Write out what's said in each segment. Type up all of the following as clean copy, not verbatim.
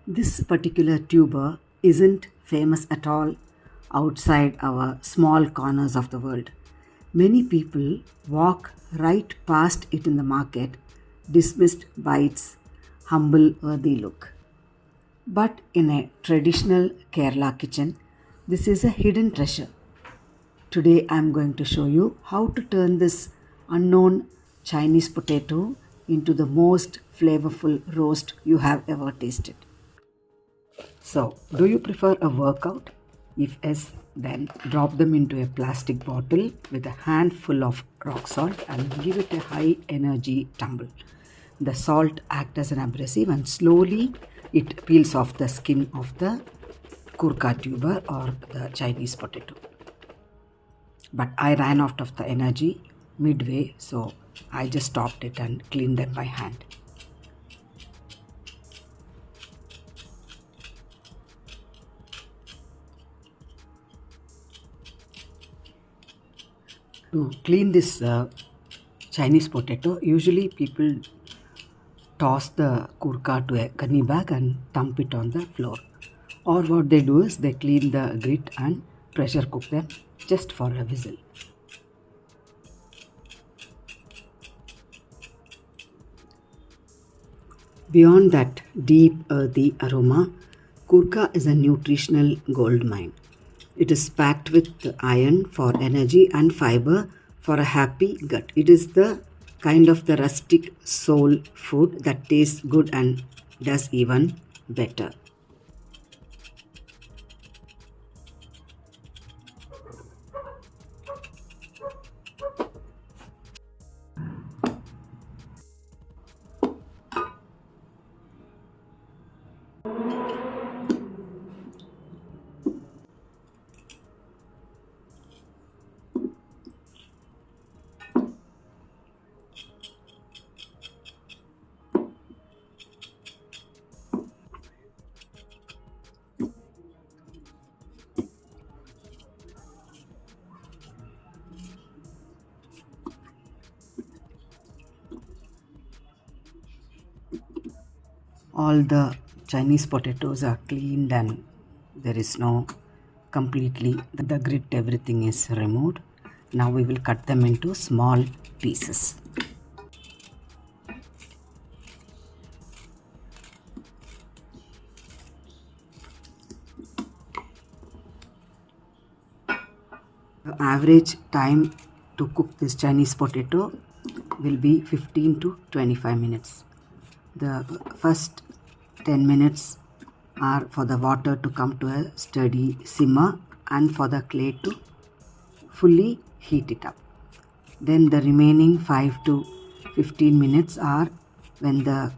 This particular tuber isn't famous at all outside our small corners of the world. Many people walk right past it in the market, dismissed by its humble, earthy look. But in a traditional Kerala kitchen, this is a hidden treasure. Today I am going to show you how to turn this unknown Chinese potato into the most flavorful roast you have ever tasted. So, do you prefer a workout? If yes, then drop them into a plastic bottle with a handful of rock salt and give it a high energy tumble. The salt acts as an abrasive and slowly it peels off the skin of the Koorka tuber or the Chinese potato. But I ran out of the energy midway, so I just stopped it and cleaned them by hand. To clean this Chinese potato, usually people toss the Koorka to a gunny bag and dump it on the floor. Or what they do is they clean the grit and pressure cook them just for a whistle. Beyond that deep earthy aroma, Koorka is a nutritional gold mine. It is packed with iron for energy and fiber for a happy gut. It is the kind of the rustic soul food that tastes good and does even better. All the Chinese potatoes are cleaned and there is no completely the grit, everything is removed. Now we will cut them into small pieces. The average time to cook this Chinese potato will be 15 to 25 minutes. The first 10 minutes are for the water to come to a steady simmer and for the clay to fully heat it up. Then the remaining 5 to 15 minutes are when the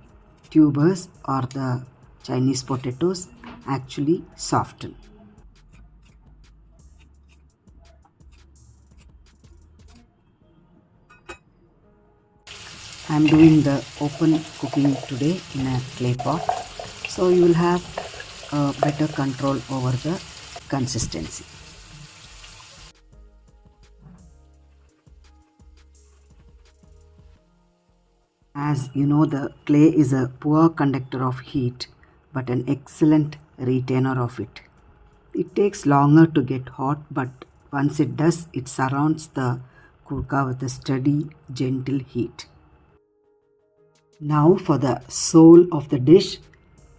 tubers or the Chinese potatoes actually soften. I am doing the open cooking today in a clay pot, so you will have a better control over the consistency. As you know, the clay is a poor conductor of heat but an excellent retainer of it. It takes longer to get hot, but once it does, it surrounds the Koorka with a steady, gentle heat. Now for the soul of the dish,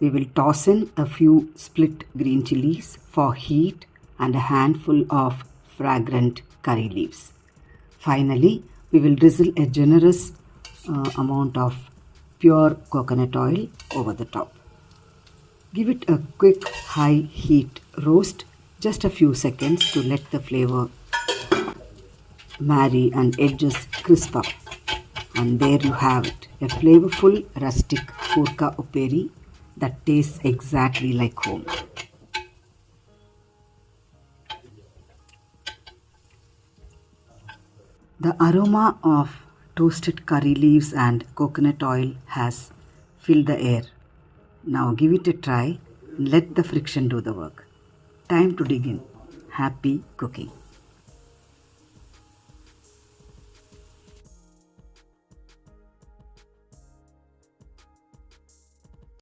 we will toss in a few split green chillies for heat and a handful of fragrant curry leaves. Finally, we will drizzle a generous amount of pure coconut oil over the top. Give it a quick high heat roast, just a few seconds to let the flavor marry and edges crisp up. And there you have it, a flavorful rustic Koorka Upperi that tastes exactly like home. The aroma of toasted curry leaves and coconut oil has filled the air. Now give it a try and let the friction do the work. Time to dig in. Happy cooking.